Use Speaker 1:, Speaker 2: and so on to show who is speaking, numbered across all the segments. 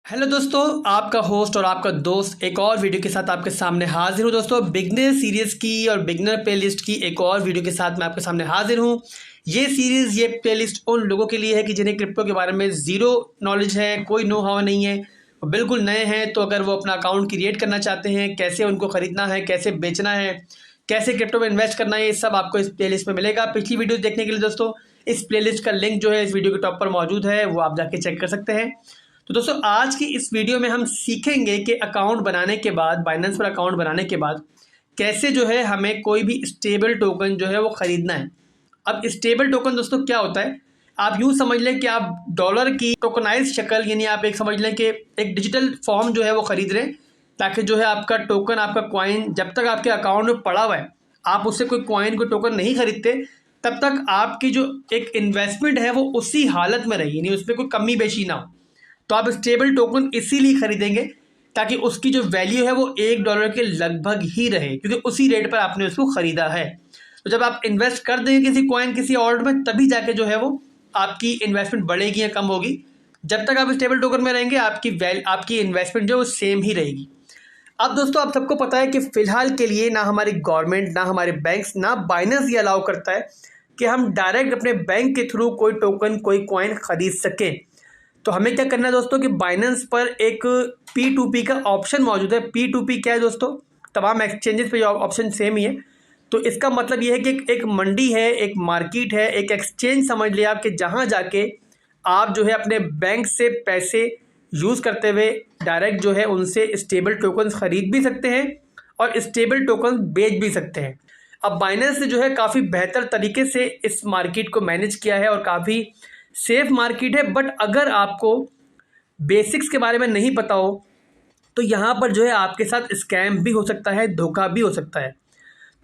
Speaker 1: Hello दोस्तों, आपका host और आपका दोस्त एक और वीडियो के साथ आपके सामने हाजिर हूँ। दोस्तों, बिगनर सीरीज़ की और बिगनर प्लेलिस्ट की एक और वीडियो के साथ मैं आपके सामने हाजिर हूँ। ये प्लेलिस्ट उन लोगों के लिए है कि जिन्हें क्रिप्टो के बारे में ज़ीरो नॉलेज है, कोई नो हाउ नहीं है, वो बिल्कुल नए हैं। तो अगर वो अपना अकाउंट क्रिएट करना चाहते हैं, कैसे उनको ख़रीदना है, कैसे बेचना है, कैसे क्रिप्टो में इन्वेस्ट करना है, ये सब आपको इस प्लेलिस्ट में मिलेगा। पिछली वीडियो देखने के लिए दोस्तों इस प्लेलिस्ट का लिंक जो है इस वीडियो के टॉप पर मौजूद है, वो आप जाके चेक कर सकते हैं। तो दोस्तों, आज की इस वीडियो में हम सीखेंगे कि अकाउंट बनाने के बाद, बाइनेंस पर अकाउंट बनाने के बाद कैसे जो है हमें कोई भी स्टेबल टोकन जो है वो ख़रीदना है। अब स्टेबल टोकन दोस्तों क्या होता है, आप यूँ समझ लें कि आप डॉलर की टोकनाइज शक्ल, यानी आप एक समझ लें कि एक डिजिटल फॉर्म जो है वो ख़रीद रहे हैं, ताकि जो है आपका टोकन, आपका कॉइन जब तक आपके अकाउंट में पड़ा हुआ है, आप उससे कोई कॉइन, कोई टोकन नहीं खरीदते, तब तक आपकी जो एक इन्वेस्टमेंट है वो उसी हालत में रही, यानी उसमें कोई कमी बेशी ना हो। तो आप स्टेबल टोकन इसीलिए खरीदेंगे ताकि उसकी जो वैल्यू है वो $1 के लगभग ही रहे, क्योंकि उसी रेट पर आपने उसको ख़रीदा है। तो जब आप इन्वेस्ट कर देंगे किसी कॉइन, किसी ऑर्डर में, तभी जाके जो है वो आपकी इन्वेस्टमेंट बढ़ेगी या कम होगी। जब तक आप स्टेबल टोकन में रहेंगे आपकी इन्वेस्टमेंट जो है वो सेम ही रहेगी। अब दोस्तों, आप सबको पता है कि फ़िलहाल के लिए ना हमारी गवर्नमेंट, ना हमारे बैंक्स, ना बाइनेंस ये अलाउ करता है कि हम डायरेक्ट अपने बैंक के थ्रू कोई टोकन, कोई कॉइन ख़रीद सकें। तो हमें क्या करना है दोस्तों कि बाइनेंस पर एक P2P का ऑप्शन मौजूद है। P2P क्या है दोस्तों, तमाम एक्सचेंजेस पे ये ऑप्शन सेम ही है। तो इसका मतलब ये है कि एक मंडी है, एक मार्केट है, एक एक्सचेंज समझ लिया आप, कि जहाँ जाके आप जो है अपने बैंक से पैसे यूज़ करते हुए डायरेक्ट जो है उनसे स्टेबल टोकन्स ख़रीद भी सकते हैं और स्टेबल टोकन बेच भी सकते हैं। अब बाइनेंस ने जो है काफ़ी बेहतर तरीके से इस मार्केट को मैनेज किया है और काफ़ी सेफ मार्केट है। बट अगर आपको बेसिक्स के बारे में नहीं पता हो तो यहाँ पर जो है आपके साथ स्कैम भी हो सकता है, धोखा भी हो सकता है।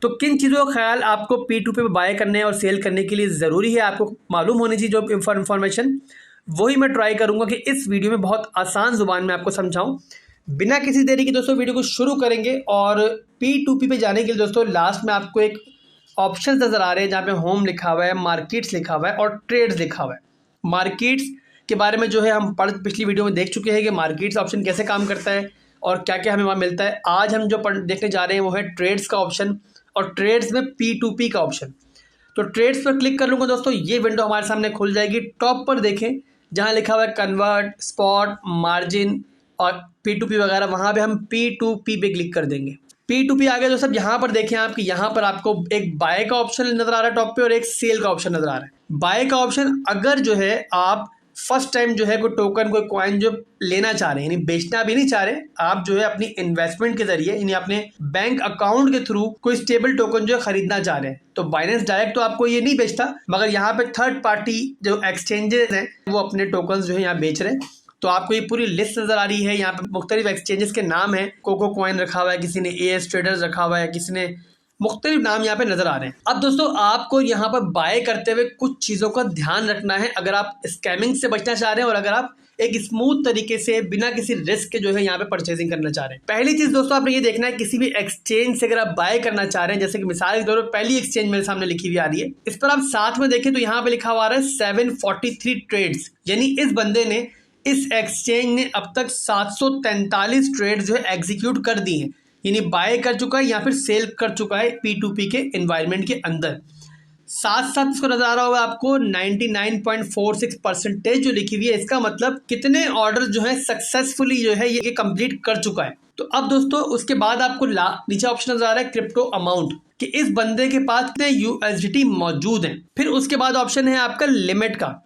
Speaker 1: तो किन चीज़ों का ख्याल आपको P2P पे बाय करने और सेल करने के लिए ज़रूरी है, आपको मालूम होनी चाहिए, जो इन्फॉर्मेशन वही मैं ट्राई करूँगा कि इस वीडियो में बहुत आसान ज़ुबान में आपको समझाऊँ। बिना किसी देरी के दोस्तों वीडियो को शुरू करेंगे। और P2P पे जाने के लिए दोस्तों लास्ट में आपको एक ऑप्शन नज़र आ रहे हैं जहाँ पे होम लिखा हुआ है, मार्केट्स लिखा हुआ है और ट्रेड्स लिखा हुआ है। मार्केट्स के बारे में जो है हम पिछली वीडियो में देख चुके हैं कि मार्केट्स ऑप्शन कैसे काम करता है और क्या क्या हमें वहाँ मिलता है। आज हम जो देखने जा रहे हैं वो है ट्रेड्स का ऑप्शन, और ट्रेड्स में P2P का ऑप्शन। तो ट्रेड्स पर क्लिक कर लूँगा दोस्तों, ये विंडो हमारे सामने खुल जाएगी। टॉप पर देखें जहाँ लिखा हुआ है कन्वर्ट, स्पॉट, मार्जिन और P2P वगैरह, वहाँ पर हम P2P पे क्लिक कर देंगे। P2P आ गया दोस्तों। यहाँ पर देखें आप कि यहाँ पर आपको एक बाय का ऑप्शन नज़र आ रहा है टॉप पे और एक सेल का ऑप्शन नज़र आ रहा है। बाय का ऑप्शन, अगर जो है आप फर्स्ट टाइम जो है कोई टोकन, कोई कॉइन जो लेना चाह रहे हैं, यानी बेचना भी नहीं चाह रहे, आप जो है अपनी इन्वेस्टमेंट के जरिए, यानी अपने बैंक अकाउंट के थ्रू कोई स्टेबल टोकन जो है खरीदना चाह रहे हैं, तो बाइनेंस डायरेक्ट तो आपको ये नहीं बेचता, मगर यहाँ पे थर्ड पार्टी जो एक्सचेंजेस हैं वो अपने टोकन जो है यहाँ बेच रहे हैं। तो आपको ये पूरी लिस्ट नज़र आ रही है। यहाँ पे मुख्तलिफ एक्सचेंजेस के नाम है, कोको कॉइन रखा हुआ है, किसी ने AS ट्रेडर्स रखा हुआ है, किसी ने मुख्तलिफ नाम यहाँ पे नज़र आ रहे हैं। अब दोस्तों, आपको यहाँ पर बाय करते हुए कुछ चीज़ों का ध्यान रखना है अगर आप स्कैमिंग से बचना चाह रहे हैं और अगर आप एक स्मूथ तरीके से बिना किसी रिस्क के जो है यहाँ पे परचेजिंग करना चाह रहे हैं। पहली चीज़ दोस्तों, आपने ये देखना है किसी भी एक्सचेंज से अगर आप बाय करना चाह रहे हैं, जैसे कि मिसाल के तौर पर पहली एक्सचेंज मेरे सामने लिखी हुई आ रही है, इस पर आप साथ में देखें तो यहाँ पे लिखा हुआ आ रहा है 743 ट्रेड्स, यानी इस बंदे ने, इस एक्सचेंज ने अब तक 743 ट्रेड जो है एग्जीक्यूट कर दी हैं, यानी बाय कर चुका है या फिर सेल कर चुका है P2P के एनवायरनमेंट के अंदर। साथ साथ इसको नजर आ रहा होगा आपको 99.46% जो लिखी हुई है, इसका मतलब कितने ऑर्डर जो है सक्सेसफुली जो है ये कंप्लीट कर चुका है। तो अब दोस्तों उसके बाद आपको नीचे ऑप्शन नजर आ रहा है क्रिप्टो अमाउंट, कि इस बंदे के पास कितने USDT मौजूद हैं। फिर उसके बाद ऑप्शन है आपका लिमिट का।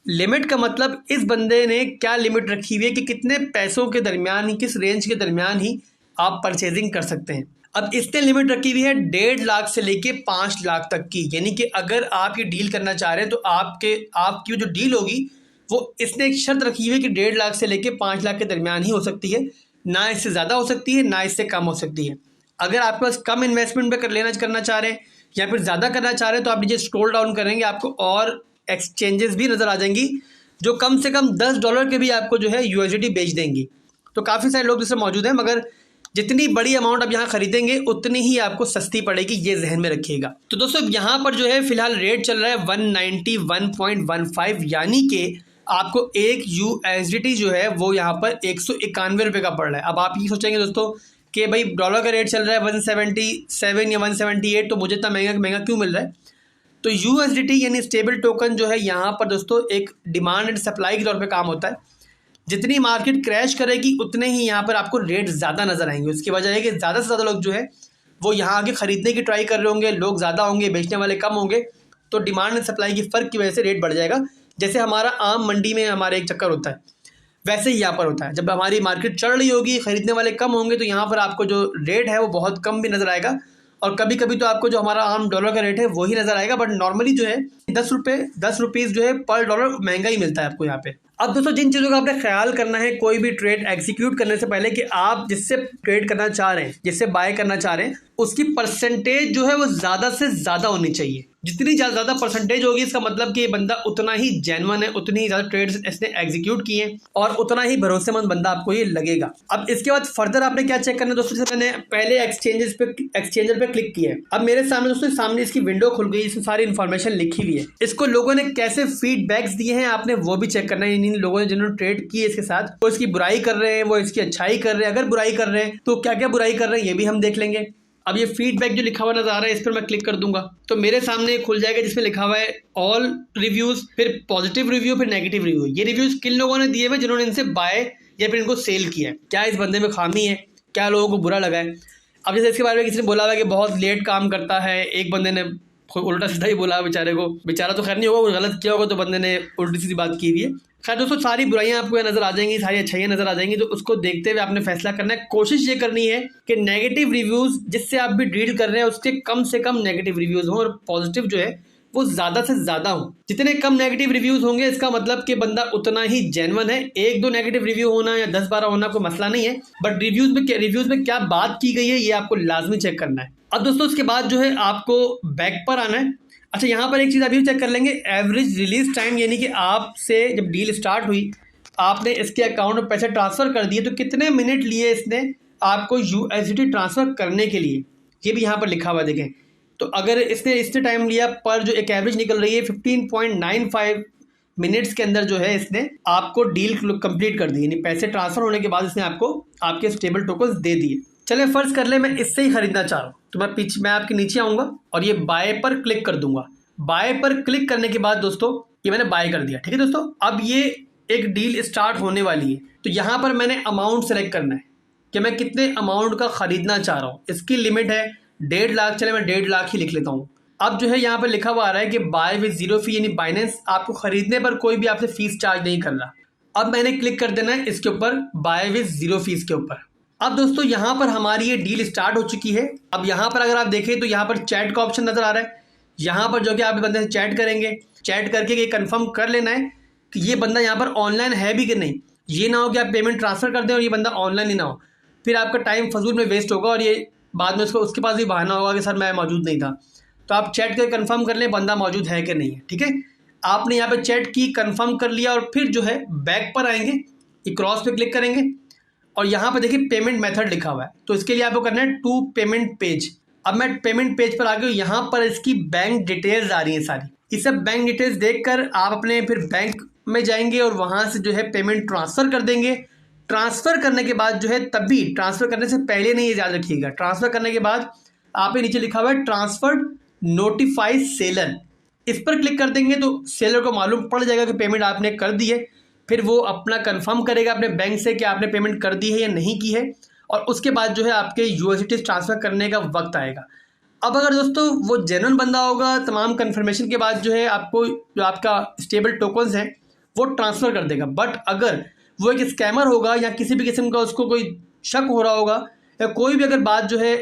Speaker 1: लिमिट का मतलब इस बंदे ने क्या लिमिट रखी हुई है कि कितने पैसों के दरमियान ही, किस रेंज के दरमियान ही आप परचेजिंग कर सकते हैं। अब इसने लिमिट रखी हुई है 1.5 लाख से लेके 5 लाख तक की, यानी कि अगर आप ये डील करना चाह रहे हैं तो आपकी जो डील होगी वो इसने एक शर्त रखी हुई है कि 1.5 लाख से लेके 5 लाख के दरमियान ही हो सकती है, ना इससे ज़्यादा हो सकती है, ना इससे कम हो सकती है। अगर आपके पास कम इन्वेस्टमेंट पे करना चाह रहे हैं या फिर ज़्यादा करना चाह रहे हैं तो आप नीचे स्क्रॉल डाउन करेंगे, आपको और एक्सचेंजेस भी नज़र आ जाएंगी जो कम से कम $10 के भी आपको जो है USDT बेच देंगी। तो काफ़ी सारे लोग जिससे मौजूद हैं, मगर जितनी बड़ी अमाउंट आप यहाँ खरीदेंगे उतनी ही आपको सस्ती पड़ेगी, ये जहन में रखिएगा। तो दोस्तों यहाँ पर जो है फिलहाल रेट चल रहा है 191.15, यानी कि आपको एक USDT जो है वो यहाँ पर 191 रुपये का पड़ रहा है। अब आप ये सोचेंगे दोस्तों कि भाई डॉलर का रेट चल रहा है 177 या 178, तो मुझे इतना महंगा क्यों मिल रहा है। तो USDT यानी स्टेबल टोकन जो है यहाँ पर दोस्तों एक डिमांड एंड सप्लाई के तौर पे काम होता है। जितनी मार्केट क्रैश करेगी उतने ही यहाँ पर आपको रेट ज़्यादा नज़र आएंगे। उसकी वजह है कि ज़्यादा से ज़्यादा लोग जो है वो यहाँ आके ख़रीदने की ट्राई कर रहे होंगे, लोग ज़्यादा होंगे, बेचने वाले कम होंगे, तो डिमांड एंड सप्लाई की फ़र्क की वजह से रेट बढ़ जाएगा। जैसे हमारा आम मंडी में हमारा एक चक्कर होता है, वैसे ही यहाँ पर होता है। जब हमारी मार्केट चढ़ रही होगी, ख़रीदने वाले कम होंगे, तो यहाँ पर आपको जो रेट है वो बहुत कम भी नज़र आएगा, और कभी कभी तो आपको जो हमारा आम डॉलर का रेट है वही नज़र आएगा। बट नॉर्मली जो है 10 रुपीज़ जो है पर डॉलर महंगा ही मिलता है आपको यहाँ पे। अब दोस्तों जिन चीज़ों का आपने ख्याल करना है कोई भी ट्रेड एग्जीक्यूट करने से पहले, कि आप जिससे ट्रेड करना चाह रहे हैं, जिससे बाय करना चाह रहे हैं, उसकी परसेंटेज जो है वो ज़्यादा से ज़्यादा होनी चाहिए। जितनी ज़्यादा परसेंटेज होगी इसका मतलब कि ये बंदा उतना ही जेन्युइन है, उतनी ही ज़्यादा ट्रेड्स इसने एग्जीक्यूट किए हैं और उतना ही भरोसेमंद बंदा आपको ये लगेगा। अब इसके बाद फर्दर आपने क्या चेक करना है दोस्तों, जैसे मैंने पहले एक्सचेंजर पे क्लिक किया है। अब मेरे सामने दोस्तों सामने इसकी विंडो खुल गई, इसमें सारी इन्फॉर्मेशन लिखी हुई है। इसको लोगों ने कैसे फीडबैक्स दिए हैं आपने वो भी चेक करना है। इन लोगों ने जिन्होंने ट्रेड की है इसके साथ, वो इसकी बुराई कर रहे हैं, वो इसकी अच्छाई कर रहे हैं। अगर बुराई कर रहे हैं तो क्या क्या बुराई कर रहे हैं ये भी हम देख लेंगे। अब ये फीडबैक जो लिखा हुआ नजर आ रहा है इस पर मैं क्लिक कर दूंगा तो मेरे सामने खुल जाएगा जिसमें लिखा हुआ है ऑल रिव्यूज, फिर पॉजिटिव रिव्यू, फिर नेगेटिव रिव्यू। ये रिव्यूज किन लोगों ने दिए हुए जिन्होंने इनसे बाय या फिर इनको सेल किया है, क्या इस बंदे में खामी है, क्या लोगों को बुरा लगा है। अब जैसे इसके बारे में किसी ने बोला हुआ कि बहुत लेट काम करता है, एक बंदे ने उल्टा सीधा ही बोला बेचारे को, बेचारा तो खैर नहीं होगा, वो गलत किया होगा तो बंदे ने उल्टी सीधी बात की हुई है। खैर दोस्तों सारी बुराइयां आपको नजर आ जाएंगी, सारी अच्छाइयां नजर आ जाएंगी, तो उसको देखते हुए आपने फैसला करना है। कोशिश ये करनी है कि नेगेटिव रिव्यूज जिससे आप भी डील कर रहे हैं उसके कम से कम नेगेटिव रिव्यूज हों और पॉजिटिव जो है वो ज्यादा से ज्यादा हो। जितने कम नेगेटिव रिव्यूज होंगे इसका मतलब कि बंदा उतना ही जेन्युइन है। एक दो नेगेटिव रिव्यू होना या 10-12 होना कोई मसला नहीं है, बट रिव्यूज में क्या बात की गई है ये आपको लाजमी चेक करना है। अब दोस्तों उसके बाद जो है आपको बैक पर आना है। अच्छा यहाँ पर एक चीज़ अभी चेक कर लेंगे, एवरेज रिलीज टाइम, यानी कि आपसे जब डील स्टार्ट हुई आपने इसके अकाउंट में पैसे ट्रांसफ़र कर दिए तो कितने मिनट लिए इसने आपको USDT ट्रांसफ़र करने के लिए, ये भी यहाँ पर लिखा हुआ देखें। तो अगर इसने टाइम लिया पर जो एक एवरेज निकल रही है 15.95 मिनट्स के अंदर जो है इसने आपको डील कंप्लीट कर दी, यानी पैसे ट्रांसफ़र होने के बाद इसने आपको आपके स्टेबल टोकन्स दे दिए। चले फर्ज कर ले मैं इससे ही खरीदना चाह रहा हूँ तो मैं आपके नीचे आऊँगा और ये बाय पर क्लिक कर दूंगा। बाय पर क्लिक करने के बाद दोस्तों ये मैंने बाय कर दिया, ठीक है दोस्तों। अब ये एक डील स्टार्ट होने वाली है तो यहाँ पर मैंने अमाउंट सेलेक्ट करना है कि मैं कितने अमाउंट का ख़रीदना चाह रहा हूँ। इसकी लिमिट है 1.5 लाख, चले मैं 1.5 लाख ही लिख लेता हूँ। अब जो है यहाँ पर लिखा हुआ आ रहा है कि बाय विद जीरो फी, यानी बाइनेंस आपको खरीदने पर कोई भी आपसे फीस चार्ज नहीं कर रहा। अब मैंने क्लिक कर देना है इसके ऊपर, बाय विद जीरो फीस के ऊपर। अब दोस्तों यहाँ पर हमारी ये डील स्टार्ट हो चुकी है। अब यहाँ पर अगर आप देखें तो यहाँ पर चैट का ऑप्शन नज़र आ रहा है। यहाँ पर जो कि आप बंदे से चैट करेंगे, चैट करके ये कंफर्म कर लेना है कि ये बंदा यहाँ पर ऑनलाइन है भी कि नहीं। ये ना हो कि आप पेमेंट ट्रांसफ़र कर दें और ये बंदा ऑनलाइन ही ना हो, फिर आपका टाइम फजूल में वेस्ट होगा और ये बाद में उसके पास भी बहाना होगा कि सर मैं मौजूद नहीं था। तो आप चैट करके कन्फर्म कर लें बंदा मौजूद है कि नहीं है, ठीक है। आपने यहाँ पर चैट की, कन्फर्म कर लिया और फिर जो है बैक पर आएंगे, ये क्रॉस पे क्लिक करेंगे और यहाँ पर देखिए पेमेंट मेथड लिखा हुआ है। तो इसके लिए आपको करना है टू पेमेंट पेज। अब मैं पेमेंट पेज पर आ गया, यहाँ पर इसकी बैंक डिटेल्स आ रही हैं सारी। ये सब बैंक डिटेल्स देखकर आप अपने फिर बैंक में जाएंगे और वहाँ से जो है पेमेंट ट्रांसफ़र कर देंगे। ट्रांसफ़र करने के बाद जो है, तभी ट्रांसफ़र करने से पहले नहीं, ये याद रखिएगा, ट्रांसफ़र करने के बाद आप नीचे लिखा हुआ है ट्रांसफर्ड नोटिफाई सेलर, इस पर क्लिक कर देंगे तो सेलर को मालूम पड़ जाएगा कि पेमेंट आपने कर दी है। फिर वो अपना कंफर्म करेगा अपने बैंक से कि आपने पेमेंट कर दी है या नहीं की है, और उसके बाद जो है आपके USDT ट्रांसफ़र करने का वक्त आएगा। अब अगर दोस्तों वो जेन्युइन बंदा होगा, तमाम कन्फर्मेशन के बाद जो है आपको जो आपका स्टेबल टोकन्स हैं वो ट्रांसफ़र कर देगा। बट अगर वो एक स्कैमर होगा या किसी भी किस्म का उसको कोई शक हो रहा होगा या कोई भी अगर बात जो है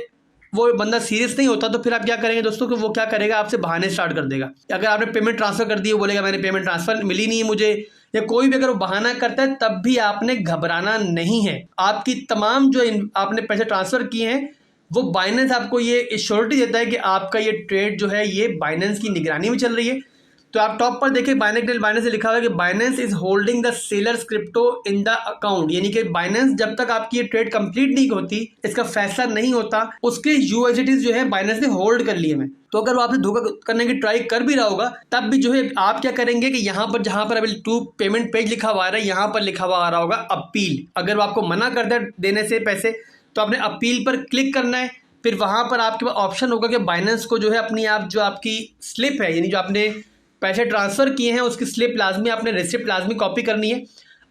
Speaker 1: वो बंदा सीरियस नहीं होता, तो फिर आप क्या करेंगे दोस्तों कि वो क्या करेगा, आपसे बहाने स्टार्ट कर देगा। अगर आपने पेमेंट ट्रांसफ़र कर दी, वो बोलेगा मैंने पेमेंट ट्रांसफ़र मिली नहीं है मुझे, या कोई भी अगर वो बहाना करता है तब भी आपने घबराना नहीं है। आपकी तमाम जो आपने पैसे ट्रांसफ़र किए हैं वो बाइनेंस आपको ये एश्योरिटी देता है कि आपका ये ट्रेड जो है ये बाइनेंस की निगरानी में चल रही है। तो आप टॉप पर देखिए बाइनेंस से लिखा हुआ है कि Binance is holding the sellers crypto in the account, यानी कि बाइनेंस जब तक आपकी ये ट्रेड कंप्लीट नहीं होती, इसका फैसला नहीं होता, उसके यूएसडीटी जो है बाइनेंस ने होल्ड कर लिए में। तो अगर वो आपसे धोखा करने की ट्राई कर भी रहा होगा, तब भी जो है आप क्या करेंगे कि यहाँ पर जहां पर अभी 2 पेमेंट पेज लिखा हुआ आ रहा है, यहाँ पर लिखा हुआ आ रहा होगा अपील। अगर वो आपको मना कर दे देने से पैसे, तो आपने अपील पर क्लिक करना है। फिर वहां पर आपके पास ऑप्शन होगा कि बाइनेंस को जो है अपनी आप जो आपकी स्लिप है, यानी जो आपने पैसे ट्रांसफर किए हैं उसकी स्लिप लाजमी, आपने रिसिप्ट लाजमी कॉपी करनी है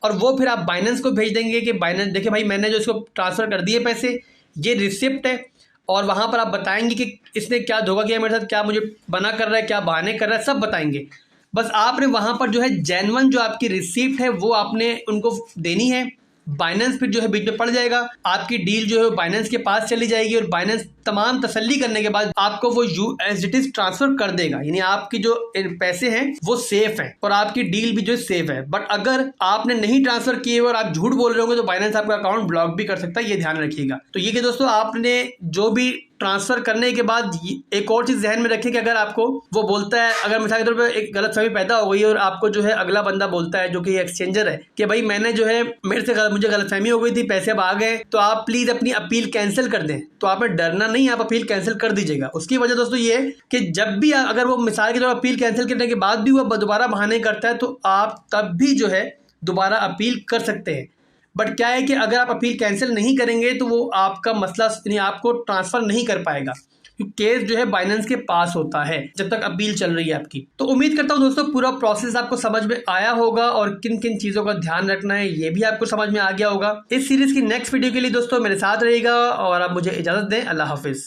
Speaker 1: और वो फिर आप बाइनेंस को भेज देंगे कि बाइनेंस देखिए भाई मैंने जो इसको ट्रांसफर कर दिए पैसे, ये रिसिप्ट है। और वहाँ पर आप बताएंगे कि इसने क्या धोखा किया मेरे साथ, क्या मुझे बना कर रहा है, क्या बहाने कर रहा है, सब बताएंगे। बस आपने वहाँ पर जो है जेन्युइन जो आपकी रिसिप्ट है वो आपने उनको देनी है। बाइनेंस फिर जो है बीच में पड़ जाएगा, आपकी डील जो है बाइनेंस के पास चली जाएगी और बाइनेंस तमाम तसल्ली करने के बाद आपको वो यूएसडीटी ट्रांसफर कर देगा, यानी आपकी जो पैसे हैं वो सेफ हैं और आपकी डील भी जो है सेफ है। बट अगर आपने नहीं ट्रांसफर किए और आप झूठ बोल रहे होंगे तो बाइनेंस आपका अकाउंट ब्लॉक भी कर सकता है, ये ध्यान रखिएगा। तो ये कि दोस्तों आपने जो भी ट्रांसफर करने के बाद एक और चीज ध्यान में रखें कि अगर आपको वो बोलता है, अगर मिसाल के तौर पर एक गलतफहमी पैदा हो गई और आपको जो है अगला बंदा बोलता है जो कि एक्सचेंजर है कि भाई मैंने जो है मुझे गलतफहमी हो गई थी, पैसे अब आ गए, तो आप प्लीज अपनी अपील कैंसिल कर दें। तो आपने डरना नहीं, आप अपील कैंसिल कर दीजिएगा। उसकी वजह दोस्तों ये है कि जब भी अगर वो मिसाल के तौर पर अपील कैंसिल करने के बाद भी वो दोबारा बहाने करता है तो आप तब भी जो है दोबारा अपील कर सकते हैं। बट क्या है कि अगर आप अपील कैंसिल नहीं करेंगे तो वो आपका मसला यानी आपको ट्रांसफर नहीं कर पाएगा, क्योंकि केस जो है बाइनेंस के पास होता है जब तक अपील चल रही है आपकी। तो उम्मीद करता हूं दोस्तों पूरा प्रोसेस आपको समझ में आया होगा और किन किन चीजों का ध्यान रखना है ये भी आपको समझ में आ गया होगा। इस सीरीज की नेक्स्ट वीडियो के लिए दोस्तों मेरे साथ रहिएगा और आप मुझे इजाजत दें। अल्लाह हाफिज।